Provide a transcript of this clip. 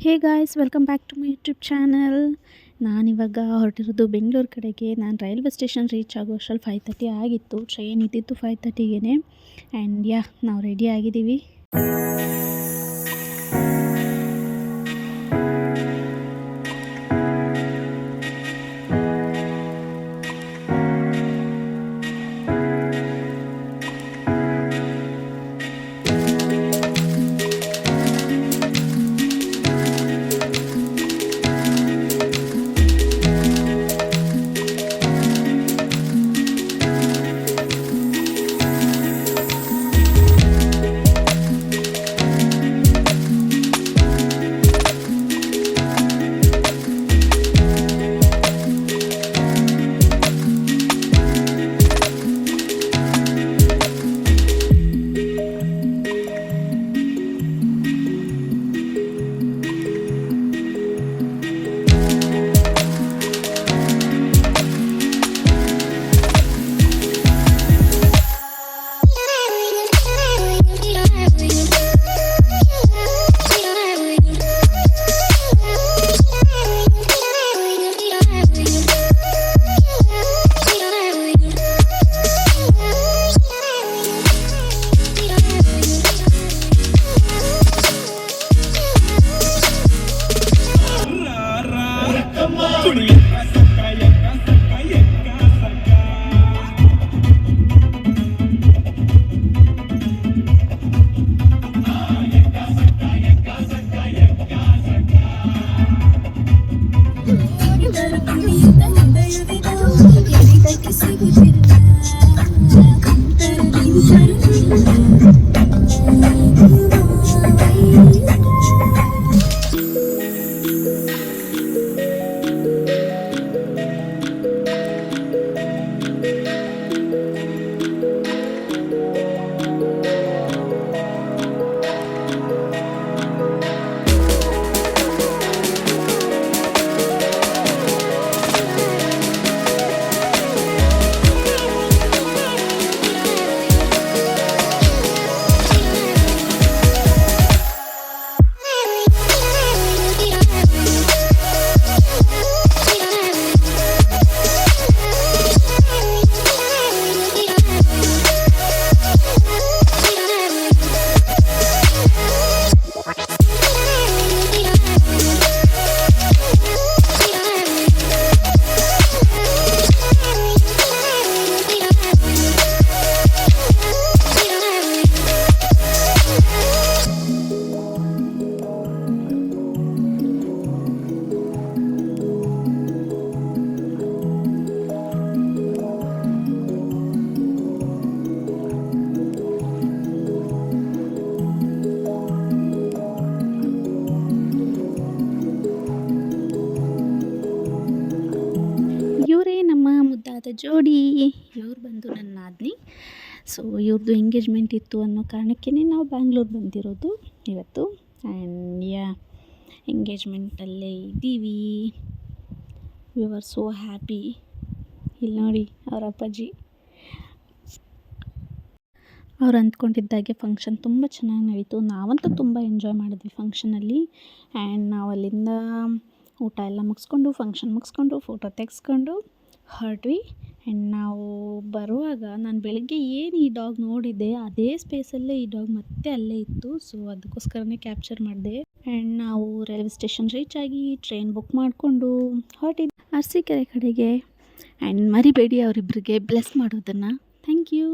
Hey guys, welcome back to my YouTube channel. ನಾನಿವಾಗ ಹೊರಟಿರೋದು ಬೆಂಗಳೂರು ಕಡೆಗೆ. ನಾನು ರೈಲ್ವೆ ಸ್ಟೇಷನ್ ರೀಚ್ ಆಗೋ ಅಷ್ಟರಲ್ಲಿ 5:30 ಆಗಿತ್ತು. ಟ್ರೈನ್ ಇದ್ದಿದ್ದು 5:30ಗೆ. ಆ್ಯಂಡ್ ನಾವು ರೆಡಿ ಆಗಿದ್ದೀವಿ. ಇವರೇ ನಮ್ಮ ಮುದ್ದಾದ ಜೋಡಿ. ಇವ್ರು ಬಂದು ನನ್ನ ನಾದಿನಿ. ಸೊ ಇವ್ರದ್ದು ಎಂಗೇಜ್ಮೆಂಟ್ ಇತ್ತು ಅನ್ನೋ ಕಾರಣಕ್ಕೇ ನಾವು ಬ್ಯಾಂಗ್ಳೂರು ಬಂದಿರೋದು ಇವತ್ತು. ಆ್ಯಂಡ್ ಎಂಗೇಜ್ಮೆಂಟಲ್ಲೇ ಇದ್ದೀವಿ. We are so happy. ಇಲ್ಲಿ ನೋಡಿ ಅವ್ರ ಅಪ್ಪಾಜಿ. ಅವ್ರು ಅಂದ್ಕೊಂಡಿದ್ದಾಗೆ ಫಂಕ್ಷನ್ ತುಂಬ ಚೆನ್ನಾಗಿ ನಡೀತು. ನಾವಂತೂ ತುಂಬ ಎಂಜಾಯ್ ಮಾಡಿದ್ವಿ ಫಂಕ್ಷನಲ್ಲಿ. ಆ್ಯಂಡ್ ನಾವು ಅಲ್ಲಿಂದ ಊಟ ಎಲ್ಲ ಮುಗಿಸ್ಕೊಂಡು, ಫಂಕ್ಷನ್ ಮುಗಿಸ್ಕೊಂಡು, ಫೋಟೋ ತೆಗೆಸ್ಕೊಂಡು ಹೊರಟ್ವಿ. ಆ್ಯಂಡ್ ನಾವು ಬರುವಾಗ ನಾನು ಬೆಳಗ್ಗೆ ಏನು ಈ ಡಾಗ್ ನೋಡಿದ್ದೆ ಅದೇ ಸ್ಪೇಸಲ್ಲೇ ಈ ಡಾಗ್ ಮತ್ತೆ ಅಲ್ಲೇ ಇತ್ತು. ಸೊ ಅದಕ್ಕೋಸ್ಕರನೇ ಕ್ಯಾಪ್ಚರ್ ಮಾಡಿದೆ. ಆ್ಯಂಡ್ ನಾವು ರೈಲ್ವೆ ಸ್ಟೇಷನ್ ರೀಚ್ ಆಗಿ ಟ್ರೈನ್ ಬುಕ್ ಮಾಡಿಕೊಂಡು ಹೊರಟಿದ್ವಿ ಅರಸೀಕೆರೆ ಕಡೆಗೆ. ಆ್ಯಂಡ್ ಮರಿಬೇಡಿ ಅವರಿಬ್ಬರಿಗೆ ಬ್ಲೆಸ್ ಮಾಡೋದನ್ನು. Thank you.